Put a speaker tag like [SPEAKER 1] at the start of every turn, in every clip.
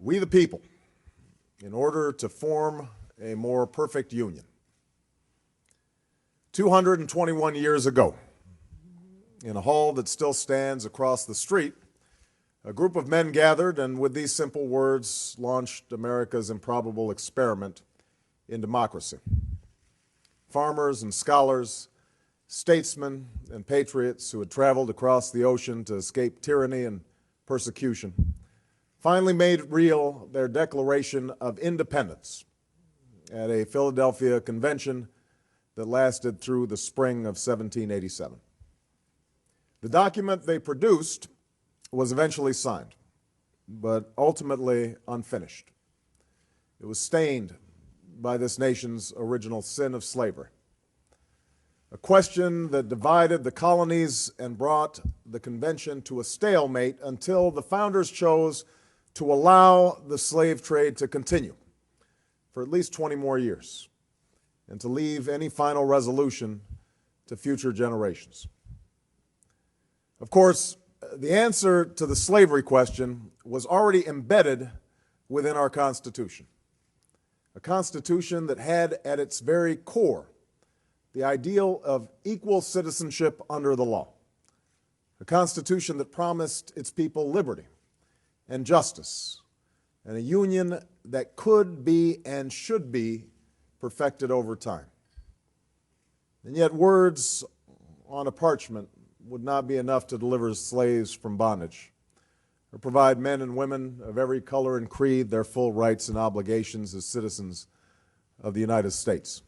[SPEAKER 1] We the people, in order to form a more perfect union. 221 years ago, in a hall that still stands across the street, a group of men gathered and with these simple words launched America's improbable experiment in democracy. Farmers and scholars, statesmen and patriots who had traveled across the ocean to escape tyranny and persecution finally made real their Declaration of Independence at a Philadelphia convention that lasted through the spring of 1787. The document they produced was eventually signed, but ultimately unfinished. It was stained by this nation's original sin of slavery, a question that divided the colonies and brought the convention to a stalemate until the founders chose to allow the slave trade to continue for at least 20 more years and to leave any final resolution to future generations. Of course, the answer to the slavery question was already embedded within our Constitution, a Constitution that had at its very core the ideal of equal citizenship under the law, a Constitution that promised its people liberty and justice, and a union that could be and should be perfected over time. And yet words on a parchment would not be enough to deliver slaves from bondage or provide men and women of every color and creed their full rights and obligations as citizens of the United States.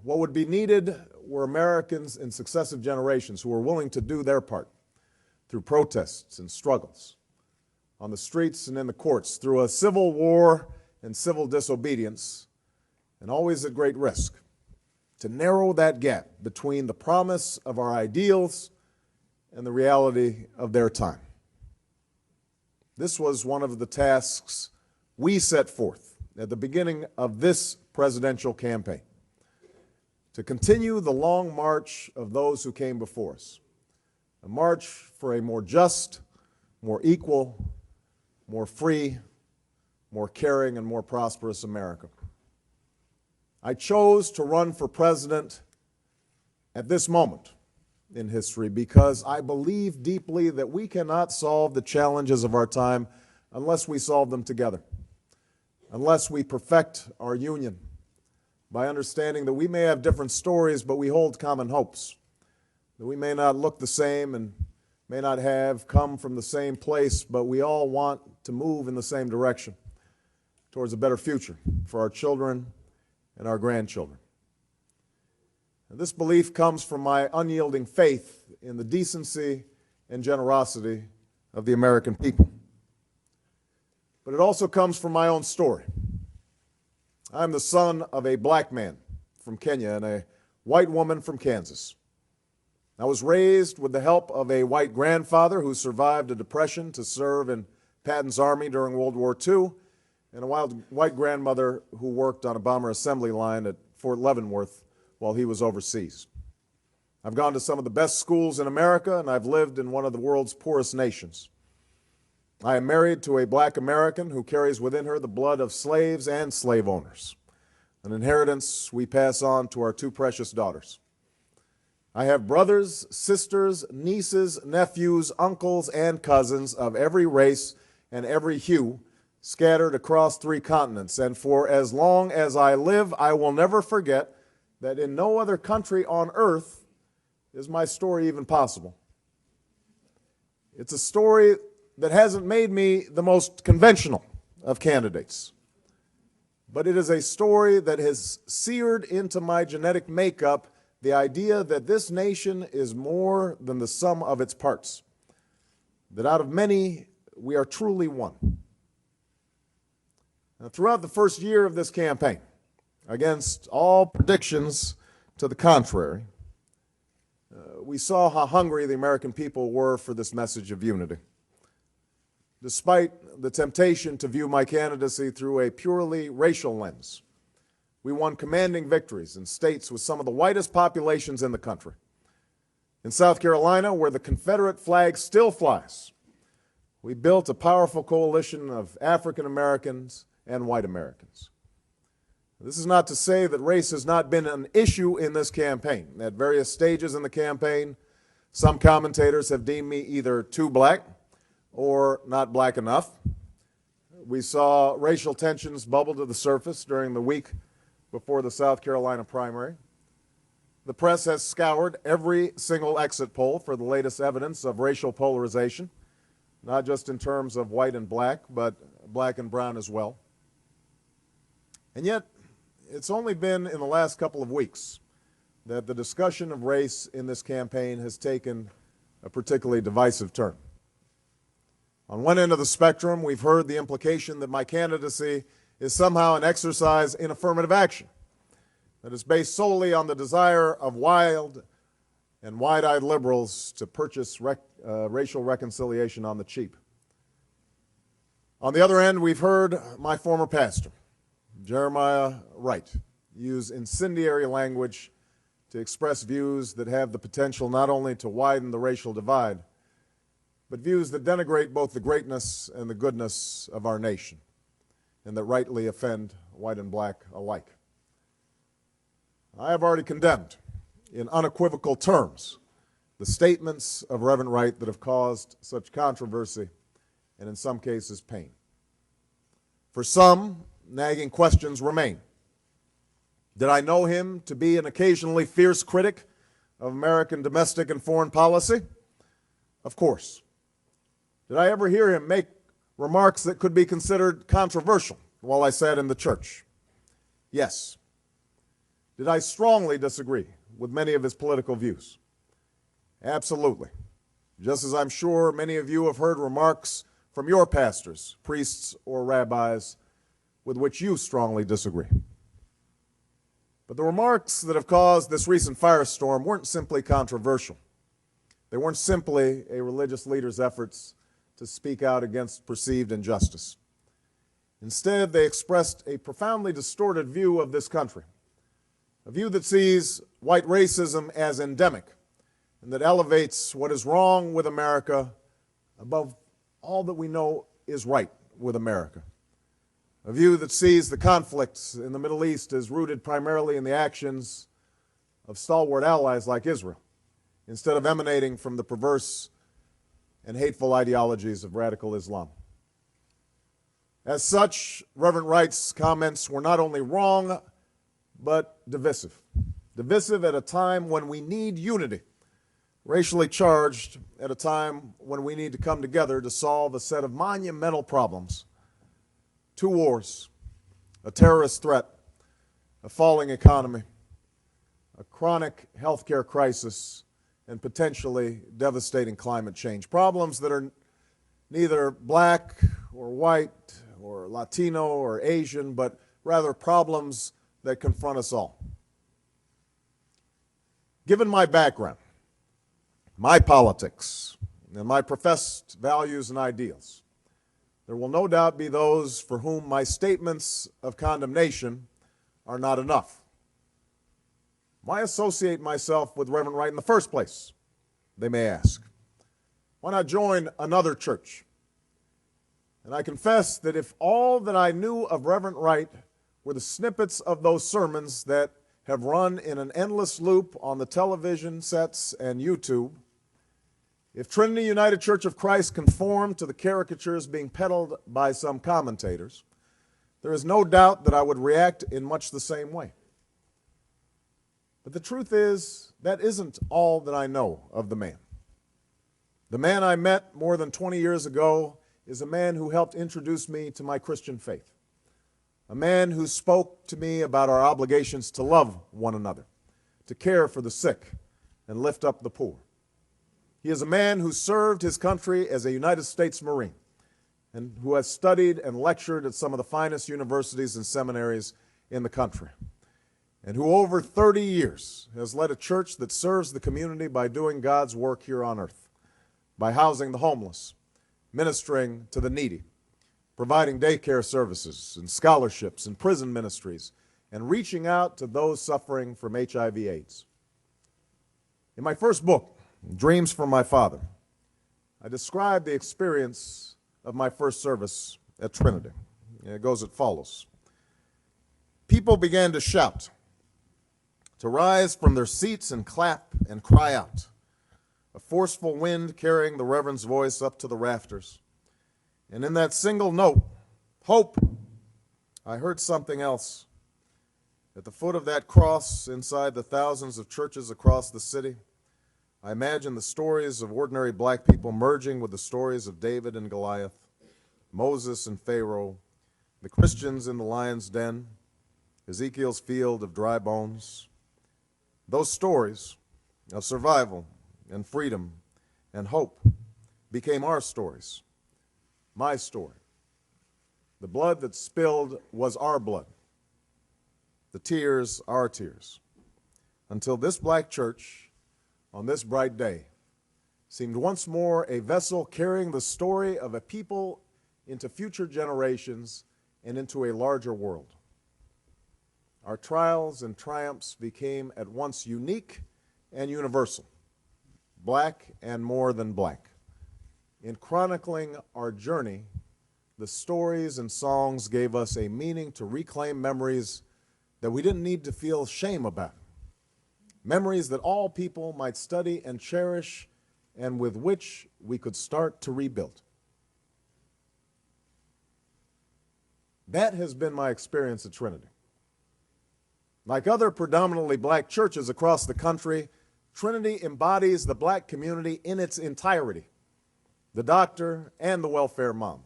[SPEAKER 1] What would be needed were Americans in successive generations who were willing to do their part through protests and struggles on the streets and in the courts, through a civil war and civil disobedience, and always at great risk, to narrow that gap between the promise of our ideals and the reality of their time. This was one of the tasks we set forth at the beginning of this presidential campaign, to continue the long march of those who came before us, a march for a more just, more equal, more free, more caring, and more prosperous America. I chose to run for president at this moment in history because I believe deeply that we cannot solve the challenges of our time unless we solve them together, unless we perfect our union by understanding that we may have different stories, but we hold common hopes, that we may not look the same and may not have come from the same place, but we all want to move in the same direction towards a better future for our children and our grandchildren. And this belief comes from my unyielding faith in the decency and generosity of the American people. But it also comes from my own story. I'm the son of a black man from Kenya and a white woman from Kansas. I was raised with the help of a white grandfather who survived a depression to serve in Patton's army during World War II, and a white grandmother who worked on a bomber assembly line at Fort Leavenworth while he was overseas. I've gone to some of the best schools in America, and I've lived in one of the world's poorest nations. I am married to a black American who carries within her the blood of slaves and slave owners, an inheritance we pass on to our two precious daughters. I have brothers, sisters, nieces, nephews, uncles, and cousins of every race and every hue scattered across 3 continents. And for as long as I live, I will never forget that in no other country on earth is my story even possible. It's a story that hasn't made me the most conventional of candidates, but it is a story that has seared into my genetic makeup the idea that this nation is more than the sum of its parts, that out of many, we are truly one. Now, throughout the first year of this campaign, against all predictions to the contrary, we saw how hungry the American people were for this message of unity. Despite the temptation to view my candidacy through a purely racial lens, we won commanding victories in states with some of the whitest populations in the country. In South Carolina, where the Confederate flag still flies, We built a powerful coalition of African Americans and white Americans. This is not to say that race has not been an issue in this campaign. At various stages in the campaign, some commentators have deemed me either too black or not black enough. We saw racial tensions bubble to the surface during the week before the South Carolina primary. The press has scoured every single exit poll for the latest evidence of racial polarization, not just in terms of white and black, but black and brown as well. And yet, it's only been in the last couple of weeks that the discussion of race in this campaign has taken a particularly divisive turn. On one end of the spectrum, we've heard the implication that my candidacy is somehow an exercise in affirmative action, that is based solely on the desire of wild and wide-eyed liberals to purchase racial reconciliation on the cheap. On the other end, we've heard my former pastor, Jeremiah Wright, use incendiary language to express views that have the potential not only to widen the racial divide, but views that denigrate both the greatness and the goodness of our nation, and that rightly offend white and black alike. I have already condemned, in unequivocal terms, the statements of Reverend Wright that have caused such controversy and, in some cases, pain. For some, nagging questions remain. Did I know him to be an occasionally fierce critic of American domestic and foreign policy? Of course. Did I ever hear him make remarks that could be considered controversial while I sat in the church? Yes. Did I strongly disagree with many of his political views? Absolutely. Just as I'm sure many of you have heard remarks from your pastors, priests, or rabbis with which you strongly disagree. But the remarks that have caused this recent firestorm weren't simply controversial. They weren't simply a religious leader's efforts to speak out against perceived injustice. Instead, they expressed a profoundly distorted view of this country, a view that sees white racism as endemic and that elevates what is wrong with America above all that we know is right with America. A view that sees the conflicts in the Middle East as rooted primarily in the actions of stalwart allies like Israel, instead of emanating from the perverse and hateful ideologies of radical Islam. As such, Reverend Wright's comments were not only wrong, but divisive. Divisive at a time when we need unity, racially charged at a time when we need to come together to solve a set of monumental problems: 2 wars, a terrorist threat, a falling economy, a chronic healthcare crisis, and potentially devastating climate change. Problems that are neither black or white or Latino or Asian, but rather problems that confront us all. Given my background, my politics, and my professed values and ideals, there will no doubt be those for whom my statements of condemnation are not enough. Why associate myself with Reverend Wright in the first place, they may ask? Why not join another church? And I confess that if all that I knew of Reverend Wright were the snippets of those sermons that have run in an endless loop on the television sets and YouTube, if Trinity United Church of Christ conformed to the caricatures being peddled by some commentators, there is no doubt that I would react in much the same way. But the truth is, that isn't all that I know of the man. The man I met more than 20 years ago is a man who helped introduce me to my Christian faith, a man who spoke to me about our obligations to love one another, to care for the sick, and lift up the poor. He is a man who served his country as a United States Marine and who has studied and lectured at some of the finest universities and seminaries in the country, and who over 30 years has led a church that serves the community by doing God's work here on earth, by housing the homeless, ministering to the needy, providing daycare services and scholarships and prison ministries, and reaching out to those suffering from HIV/AIDS. In my first book, Dreams from My Father, I described the experience of my first service at Trinity. It goes as follows. People began to shout, to rise from their seats and clap and cry out, a forceful wind carrying the Reverend's voice up to the rafters. And in that single note, hope, I heard something else. At the foot of that cross, inside the thousands of churches across the city, I imagine the stories of ordinary black people merging with the stories of David and Goliath, Moses and Pharaoh, the Christians in the lion's den, Ezekiel's field of dry bones. Those stories of survival and freedom and hope became our stories, my story. The blood that spilled was our blood, the tears our tears, until this black church on this bright day seemed once more a vessel carrying the story of a people into future generations and into a larger world. Our trials and triumphs became at once unique and universal, black and more than black. In chronicling our journey, the stories and songs gave us a meaning to reclaim memories that we didn't need to feel shame about, memories that all people might study and cherish and with which we could start to rebuild. That has been my experience at Trinity. Like other predominantly black churches across the country, Trinity embodies the black community in its entirety, the doctor and the welfare mom,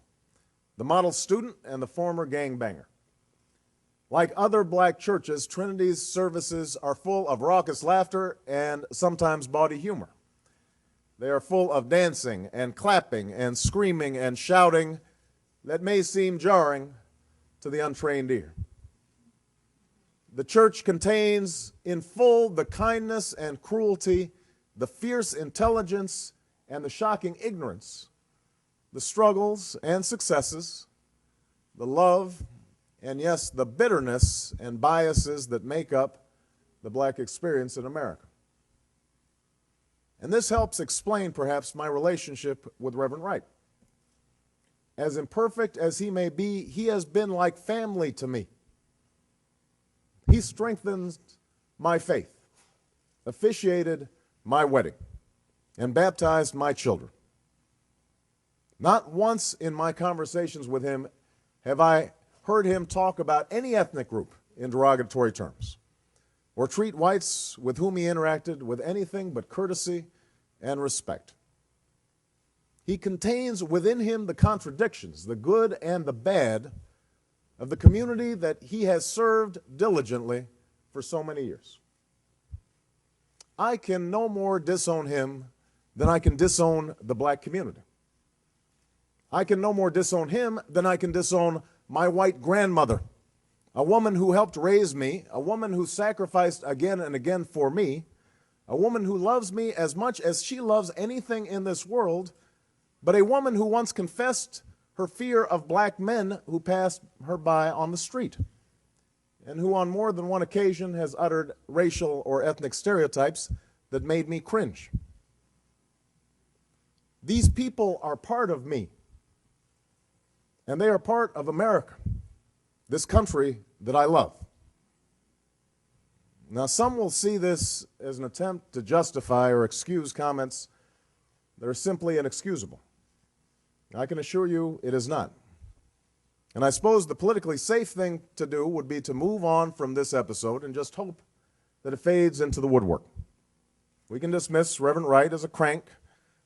[SPEAKER 1] the model student and the former gangbanger. Like other black churches, Trinity's services are full of raucous laughter and sometimes bawdy humor. They are full of dancing and clapping and screaming and shouting that may seem jarring to the untrained ear. The church contains in full the kindness and cruelty, the fierce intelligence and the shocking ignorance, the struggles and successes, the love and, yes, the bitterness and biases that make up the black experience in America. And this helps explain, perhaps, my relationship with Reverend Wright. As imperfect as he may be, he has been like family to me. He strengthened my faith, officiated my wedding, and baptized my children. Not once in my conversations with him have I heard him talk about any ethnic group in derogatory terms, or treat whites with whom he interacted with anything but courtesy and respect. He contains within him the contradictions, the good and the bad, of the community that he has served diligently for so many years. I can no more disown him than I can disown the black community. I can no more disown him than I can disown my white grandmother, a woman who helped raise me, a woman who sacrificed again and again for me, a woman who loves me as much as she loves anything in this world, but a woman who once confessed her fear of black men who passed her by on the street, and who on more than one occasion has uttered racial or ethnic stereotypes that made me cringe. These people are part of me, and they are part of America, this country that I love. Now, some will see this as an attempt to justify or excuse comments that are simply inexcusable. I can assure you it is not. And I suppose the politically safe thing to do would be to move on from this episode and just hope that it fades into the woodwork. We can dismiss Reverend Wright as a crank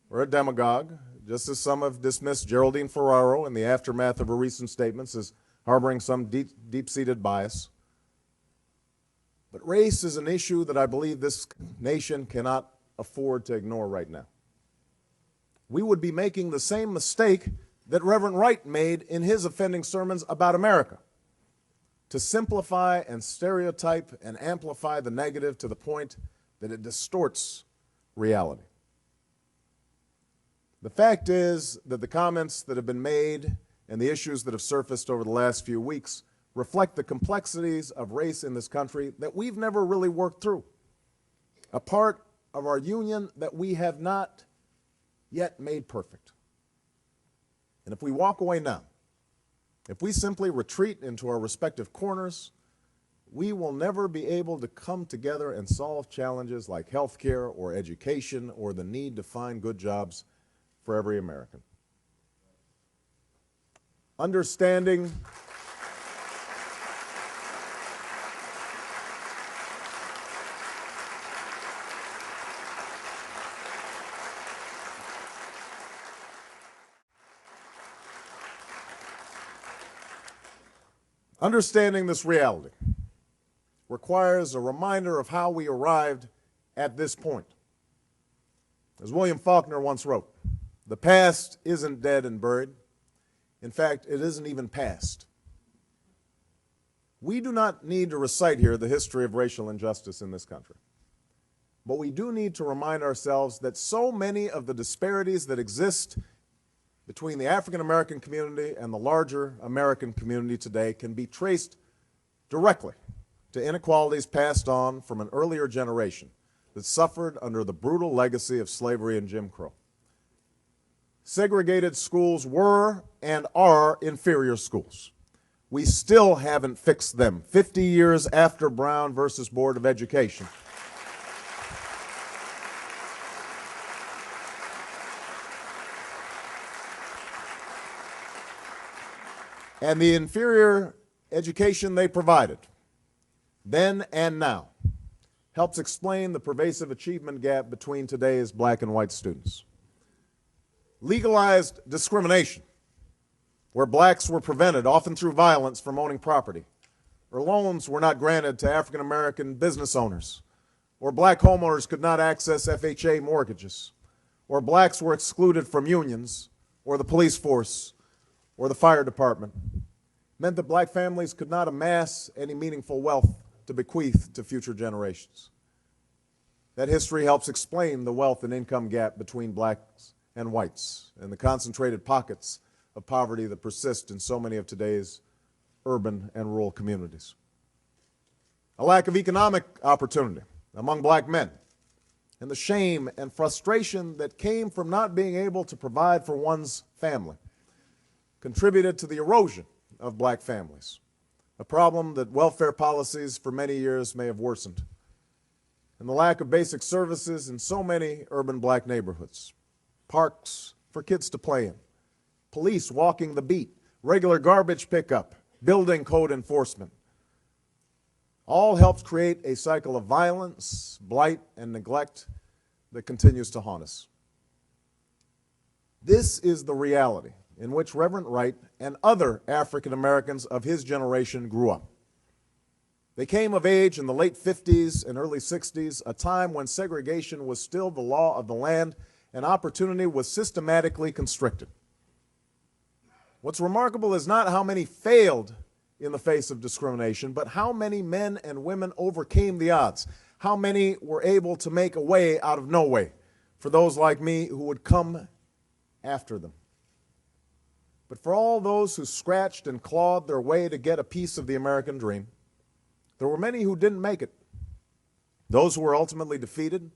[SPEAKER 1] or a demagogue, just as some have dismissed Geraldine Ferraro in the aftermath of her recent statements as harboring some deep-seated bias. But race is an issue that I believe this nation cannot afford to ignore right now. We would be making the same mistake that Reverend Wright made in his offending sermons about America, to simplify and stereotype and amplify the negative to the point that it distorts reality. The fact is that the comments that have been made and the issues that have surfaced over the last few weeks reflect the complexities of race in this country that we've never really worked through, a part of our union that we have not yet made perfect. And if we walk away now, if we simply retreat into our respective corners, we will never be able to come together and solve challenges like health care or education or the need to find good jobs for every American. Understanding this reality requires a reminder of how we arrived at this point. As William Faulkner once wrote, "The past isn't dead and buried. In fact, it isn't even past." We do not need to recite here the history of racial injustice in this country, but we do need to remind ourselves that so many of the disparities that exist between the African American community and the larger American community today can be traced directly to inequalities passed on from an earlier generation that suffered under the brutal legacy of slavery and Jim Crow. Segregated schools were and are inferior schools. We still haven't fixed them 50 years after Brown versus Board of Education. And the inferior education they provided, then and now, helps explain the pervasive achievement gap between today's black and white students. Legalized discrimination, where blacks were prevented, often through violence, from owning property, or loans were not granted to African American business owners, or black homeowners could not access FHA mortgages, or blacks were excluded from unions, or the police force, or the fire department, meant that black families could not amass any meaningful wealth to bequeath to future generations. That history helps explain the wealth and income gap between blacks and whites and the concentrated pockets of poverty that persist in so many of today's urban and rural communities. A lack of economic opportunity among black men and the shame and frustration that came from not being able to provide for one's family contributed to the erosion of black families, a problem that welfare policies for many years may have worsened, and the lack of basic services in so many urban black neighborhoods, parks for kids to play in, police walking the beat, regular garbage pickup, building code enforcement, all helps create a cycle of violence, blight, and neglect that continues to haunt us. This is the reality in which Reverend Wright and other African Americans of his generation grew up. They came of age in the late 50s and early 60s, a time when segregation was still the law of the land and opportunity was systematically constricted. What's remarkable is not how many failed in the face of discrimination, but how many men and women overcame the odds, how many were able to make a way out of no way for those like me who would come after them. But for all those who scratched and clawed their way to get a piece of the American dream, there were many who didn't make it. Those who were ultimately defeated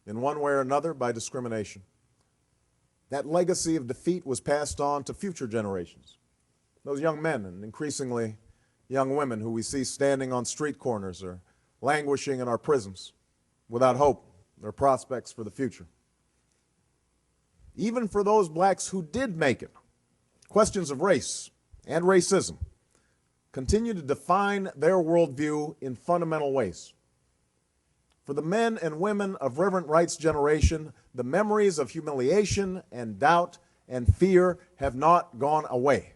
[SPEAKER 1] in one way or another by discrimination. That legacy of defeat was passed on to future generations. Those young men and increasingly young women who we see standing on street corners or languishing in our prisons without hope or prospects for the future. Even for those blacks who did make it, questions of race and racism continue to define their worldview in fundamental ways. For the men and women of Reverend Wright's generation, the memories of humiliation and doubt and fear have not gone away,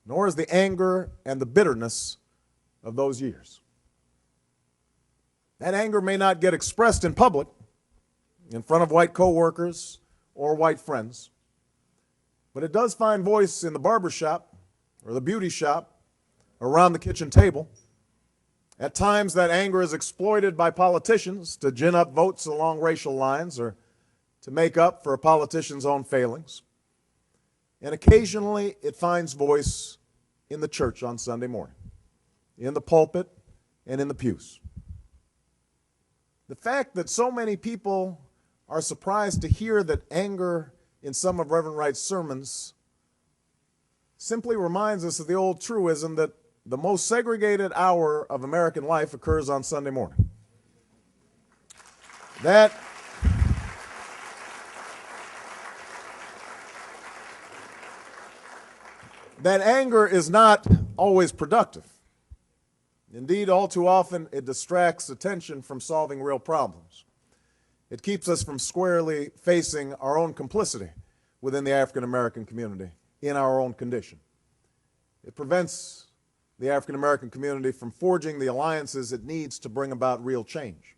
[SPEAKER 1] nor is the anger and the bitterness of those years. That anger may not get expressed in public, in front of white coworkers or white friends, but it does find voice in the barber shop or the beauty shop or around the kitchen table. At times, that anger is exploited by politicians to gin up votes along racial lines or to make up for a politician's own failings. And occasionally, it finds voice in the church on Sunday morning, in the pulpit and in the pews. The fact that so many people are surprised to hear that anger in some of Reverend Wright's sermons simply reminds us of the old truism that the most segregated hour of American life occurs on Sunday morning. That anger is not always productive. Indeed, all too often, it distracts attention from solving real problems. It keeps us from squarely facing our own complicity within the African American community in our own condition. It prevents the African American community from forging the alliances it needs to bring about real change.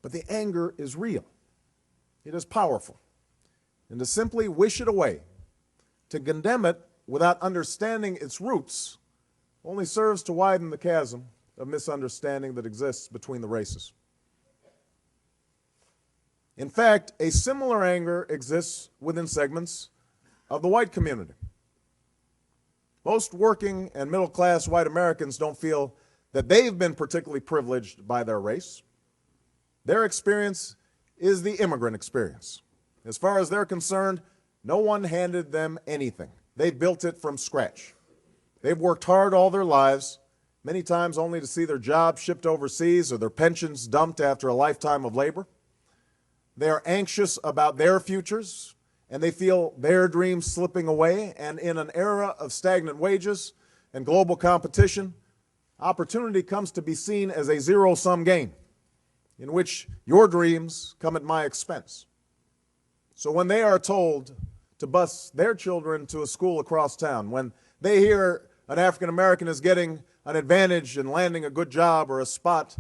[SPEAKER 1] But the anger is real. It is powerful. And to simply wish it away, to condemn it without understanding its roots, only serves to widen the chasm of misunderstanding that exists between the races. In fact, a similar anger exists within segments of the white community. Most working and middle-class white Americans don't feel that they've been particularly privileged by their race. Their experience is the immigrant experience. As far as they're concerned, no one handed them anything. They built it from scratch. They've worked hard all their lives, many times only to see their jobs shipped overseas or their pensions dumped after a lifetime of labor. They are anxious about their futures, and they feel their dreams slipping away. And in an era of stagnant wages and global competition, opportunity comes to be seen as a zero-sum game in which your dreams come at my expense. So when they are told to bus their children to a school across town, when they hear an African American is getting an advantage in landing a good job or a spot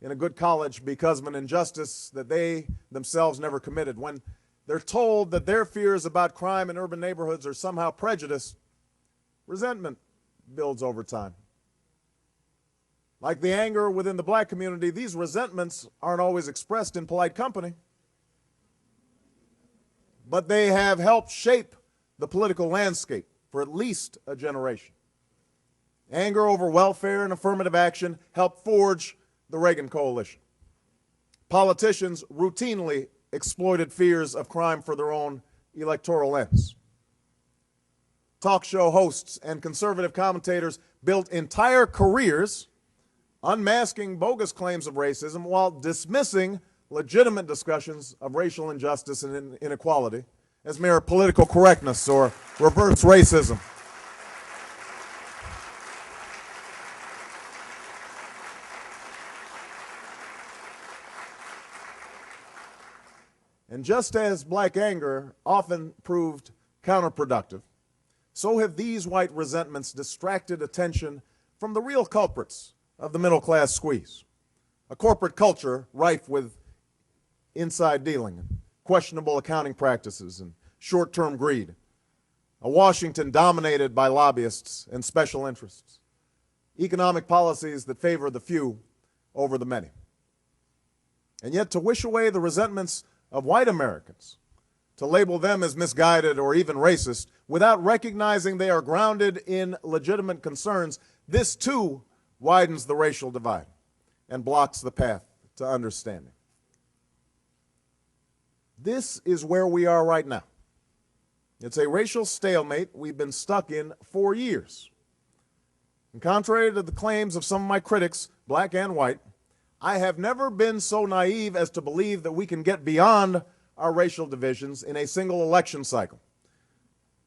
[SPEAKER 1] in a good college because of an injustice that they themselves never committed, when they're told that their fears about crime in urban neighborhoods are somehow prejudice, resentment builds over time. Like the anger within the black community, these resentments aren't always expressed in polite company, but they have helped shape the political landscape for at least a generation. Anger over welfare and affirmative action helped forge the Reagan coalition. Politicians routinely exploited fears of crime for their own electoral ends. Talk show hosts and conservative commentators built entire careers unmasking bogus claims of racism while dismissing legitimate discussions of racial injustice and inequality as mere political correctness or reverse racism. And just as black anger often proved counterproductive, so have these white resentments distracted attention from the real culprits of the middle-class squeeze. A corporate culture rife with inside dealing, and questionable accounting practices, and short-term greed. A Washington dominated by lobbyists and special interests. Economic policies that favor the few over the many. And yet to wish away the resentments of white Americans, to label them as misguided or even racist, without recognizing they are grounded in legitimate concerns, this too widens the racial divide and blocks the path to understanding. This is where we are right now. It's a racial stalemate we've been stuck in for years. And contrary to the claims of some of my critics, black and white, I have never been so naive as to believe that we can get beyond our racial divisions in a single election cycle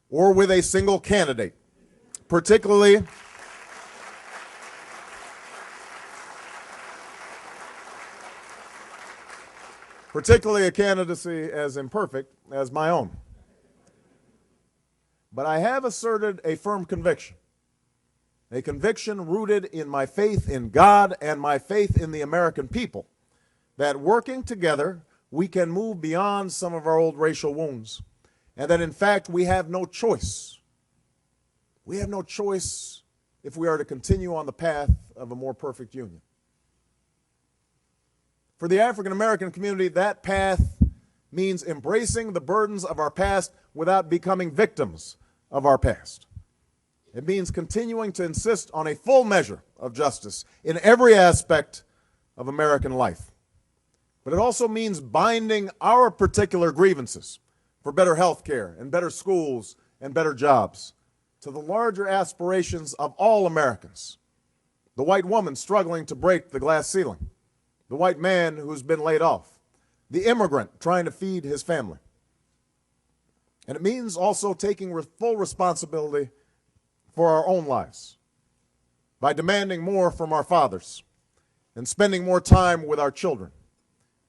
[SPEAKER 1] or with a single candidate, particularly a candidacy as imperfect as my own. But I have asserted a firm conviction, a conviction rooted in my faith in God and my faith in the American people, that working together we can move beyond some of our old racial wounds, and that in fact we have no choice. We have no choice if we are to continue on the path of a more perfect union. For the African American community, that path means embracing the burdens of our past without becoming victims of our past. It means continuing to insist on a full measure of justice in every aspect of American life. But it also means binding our particular grievances for better health care and better schools and better jobs to the larger aspirations of all Americans. The white woman struggling to break the glass ceiling, the white man who's been laid off, the immigrant trying to feed his family. And it means also taking full responsibility for our own lives by demanding more from our fathers and spending more time with our children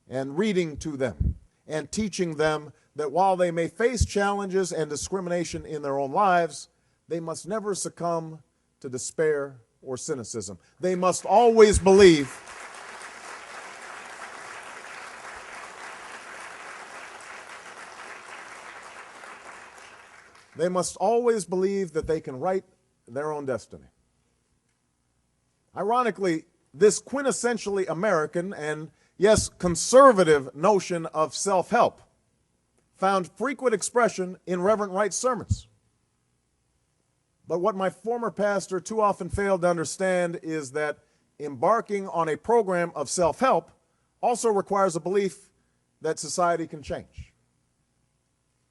[SPEAKER 1] and reading to them and teaching them that while they may face challenges and discrimination in their own lives, they must never succumb to despair or cynicism. They must always believe that they can write their own destiny. Ironically, this quintessentially American and, yes, conservative notion of self-help found frequent expression in Reverend Wright's sermons. But what my former pastor too often failed to understand is that embarking on a program of self-help also requires a belief that society can change.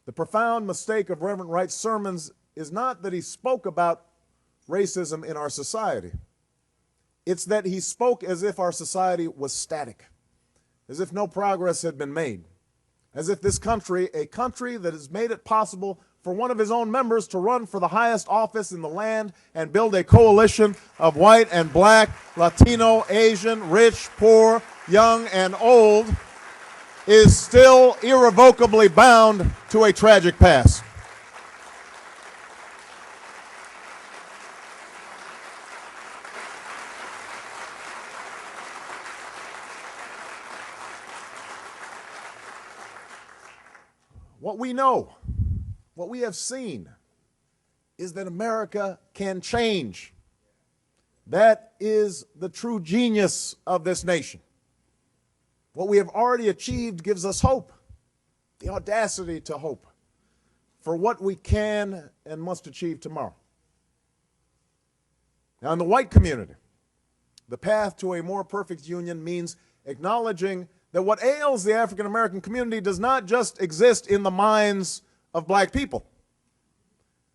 [SPEAKER 1] The profound mistake of Reverend Wright's sermons is not that he spoke about racism in our society. It's that he spoke as if our society was static, as if no progress had been made, as if this country, a country that has made it possible for one of his own members to run for the highest office in the land and build a coalition of white and black, Latino, Asian, rich, poor, young, and old, is still irrevocably bound to a tragic past. What we know, what we have seen, is that America can change. That is the true genius of this nation. What we have already achieved gives us hope, the audacity to hope for what we can and must achieve tomorrow. Now, in the white community, the path to a more perfect union means acknowledging that what ails the African American community does not just exist in the minds of black people,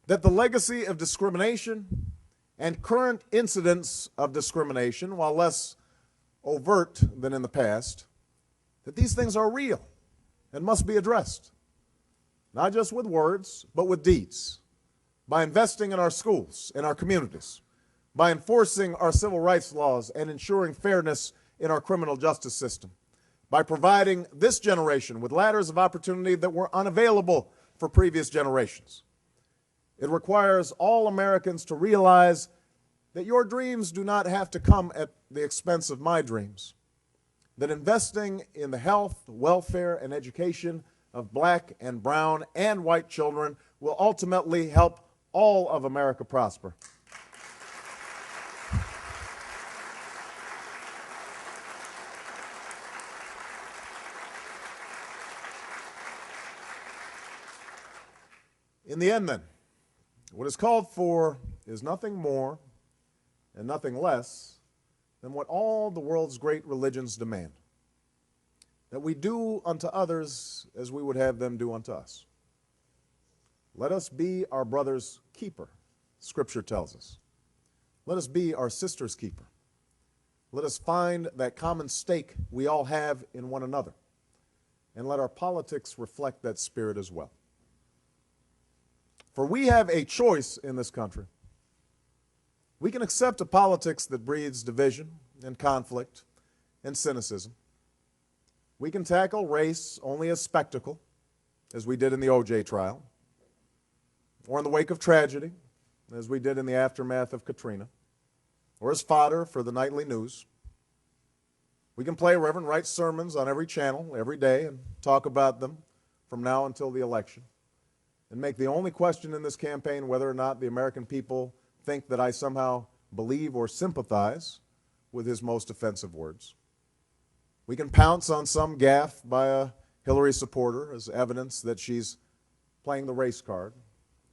[SPEAKER 1] that the legacy of discrimination and current incidents of discrimination, while less overt than in the past, that these things are real and must be addressed, not just with words, but with deeds, by investing in our schools, in our communities, by enforcing our civil rights laws and ensuring fairness in our criminal justice system, by providing this generation with ladders of opportunity that were unavailable for previous generations. It requires all Americans to realize that your dreams do not have to come at the expense of my dreams, that investing in the health, welfare, and education of black and brown and white children will ultimately help all of America prosper. In the end, then, what is called for is nothing more and nothing less than what all the world's great religions demand, that we do unto others as we would have them do unto us. Let us be our brother's keeper, Scripture tells us. Let us be our sister's keeper. Let us find that common stake we all have in one another, and let our politics reflect that spirit as well. For we have a choice in this country. We can accept a politics that breeds division and conflict and cynicism. We can tackle race only as spectacle, as we did in the O.J. trial, or in the wake of tragedy, as we did in the aftermath of Katrina, or as fodder for the nightly news. We can play Reverend Wright's sermons on every channel, every day, and talk about them from now until the election, and make the only question in this campaign whether or not the American people think that I somehow believe or sympathize with his most offensive words. We can pounce on some gaffe by a Hillary supporter as evidence that she's playing the race card,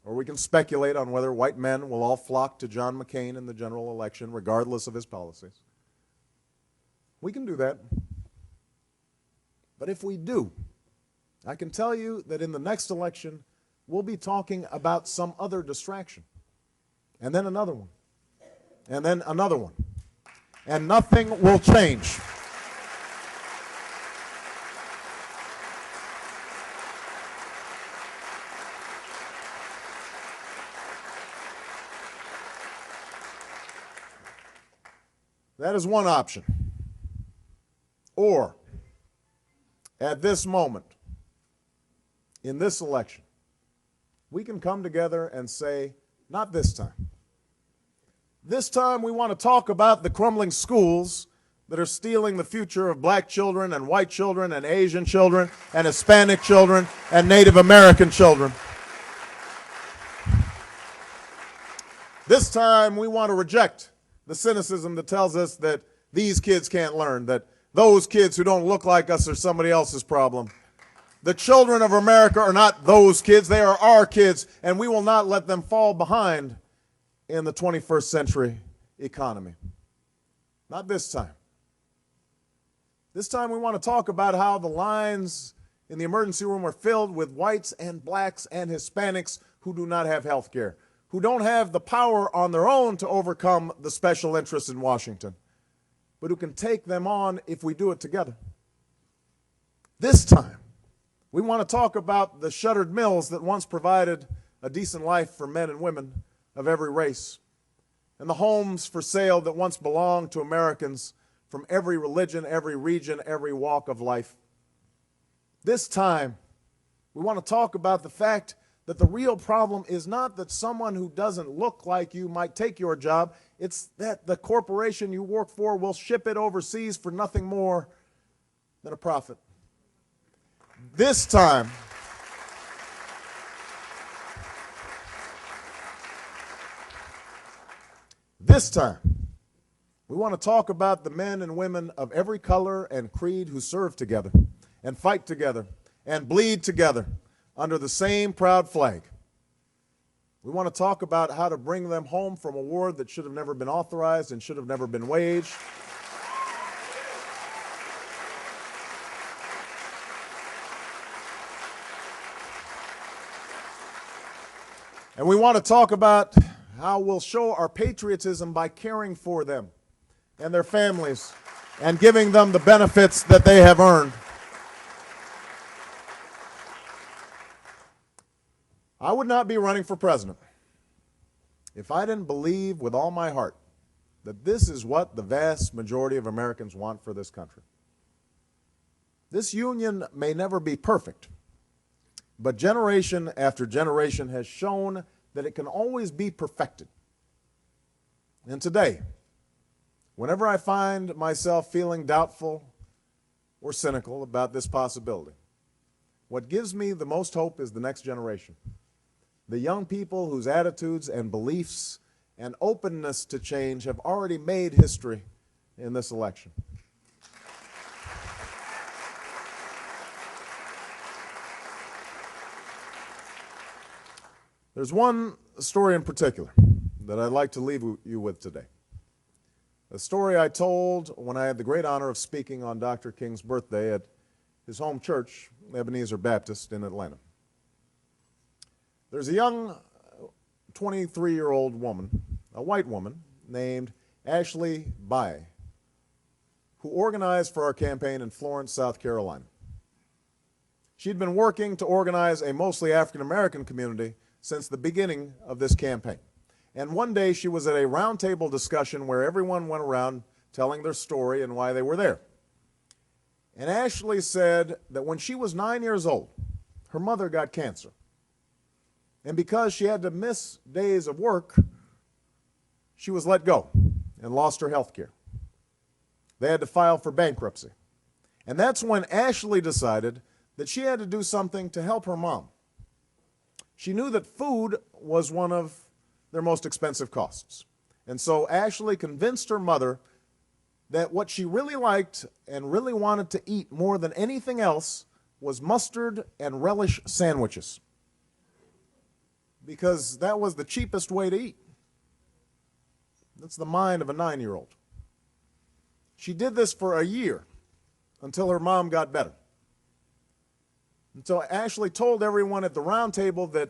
[SPEAKER 1] or we can speculate on whether white men will all flock to John McCain in the general election regardless of his policies. We can do that. But if we do, I can tell you that in the next election, we'll be talking about some other distraction. and then another one, and then another one. And nothing will change. That is one option. Or, at this moment, in this election, we can come together and say, not this time. This time we want to talk about the crumbling schools that are stealing the future of black children and white children and Asian children and Hispanic children and Native American children. This time we want to reject the cynicism that tells us that these kids can't learn, that those kids who don't look like us are somebody else's problem. The children of America are not those kids, they are our kids, and we will not let them fall behind in the 21st century economy. Not this time. This time we want to talk about how the lines in the emergency room are filled with whites and blacks and Hispanics who do not have health care, who don't have the power on their own to overcome the special interests in Washington, but who can take them on if we do it together. This time, we want to talk about the shuttered mills that once provided a decent life for men and women of every race, and the homes for sale that once belonged to Americans from every religion, every region, every walk of life. This time, we want to talk about the fact that the real problem is not that someone who doesn't look like you might take your job, it's that the corporation you work for will ship it overseas for nothing more than a profit. This time, we want to talk about the men and women of every color and creed who serve together and fight together and bleed together under the same proud flag. We want to talk about how to bring them home from a war that should have never been authorized and should have never been waged. And we want to talk about how we'll show our patriotism by caring for them and their families and giving them the benefits that they have earned. I would not be running for president if I didn't believe with all my heart that this is what the vast majority of Americans want for this country. This union may never be perfect, but generation after generation has shown that it can always be perfected. And today, whenever I find myself feeling doubtful or cynical about this possibility, what gives me the most hope is the next generation. The young people whose attitudes and beliefs and openness to change have already made history in this election. There's one story in particular that I'd like to leave you with today. A story I told when I had the great honor of speaking on Dr. King's birthday at his home church, Ebenezer Baptist in Atlanta. There's a young 23-year-old woman, a white woman, named Ashley Bae, who organized for our campaign in Florence, South Carolina. She'd been working to organize a mostly African-American community since the beginning of this campaign. And one day she was at a roundtable discussion where everyone went around telling their story and why they were there. And Ashley said that when she was 9 years old, her mother got cancer. And because she had to miss days of work, she was let go and lost her health care. They had to file for bankruptcy. And that's when Ashley decided that she had to do something to help her mom. She knew that food was one of their most expensive costs. And so Ashley convinced her mother that what she really liked and really wanted to eat more than anything else was mustard and relish sandwiches, because that was the cheapest way to eat. That's the mind of a 9-year-old. She did this for a year until her mom got better. And so Ashley told everyone at the round table that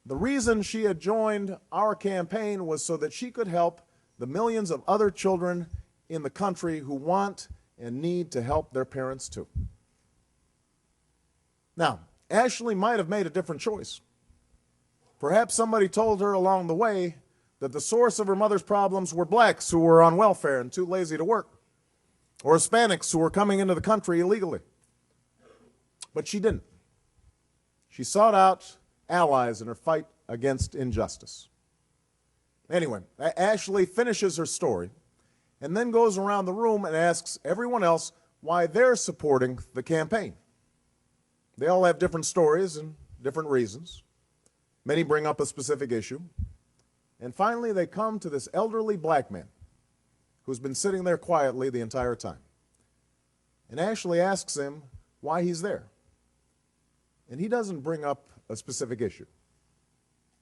[SPEAKER 1] The reason she had joined our campaign was so that she could help the millions of other children in the country who want and need to help their parents too. Now, Ashley might have made a different choice. Perhaps somebody told her along the way that the source of her mother's problems were blacks who were on welfare and too lazy to work, or Hispanics who were coming into the country illegally. But she didn't. She sought out allies in her fight against injustice. Anyway, Ashley finishes her story and then goes around the room and asks everyone else why they're supporting the campaign. They all have different stories and different reasons. Many bring up a specific issue. And finally, they come to this elderly black man who's been sitting there quietly the entire time. And Ashley asks him why he's there. And he doesn't bring up a specific issue.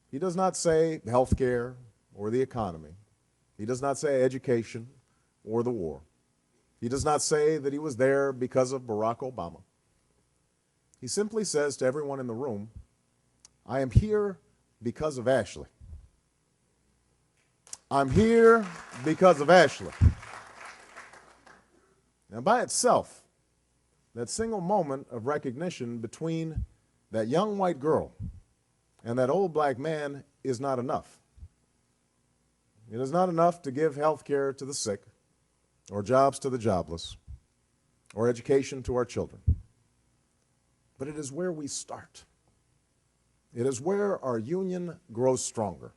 [SPEAKER 1] He does not say health care or the economy. He does not say education or the war. He does not say that he was there because of Barack Obama. He simply says to everyone in the room, I am here because of Ashley. I'm here because of Ashley. Now, by itself, that single moment of recognition between that young white girl and that old black man is not enough. It is not enough to give health care to the sick, or jobs to the jobless, or education to our children. But it is where we start. It is where our union grows stronger.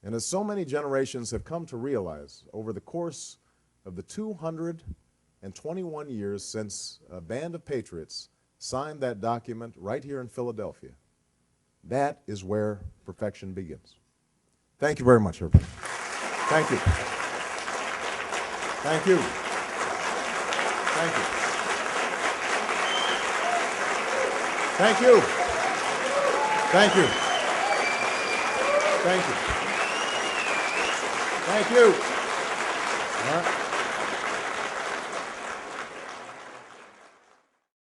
[SPEAKER 1] And as so many generations have come to realize over the course of the 221 years since a band of patriots signed that document right here in Philadelphia, that is where perfection begins. Thank you very much, everybody. Thank you. Thank you. Thank you. Thank you. Thank you. Thank you. Thank you. All right.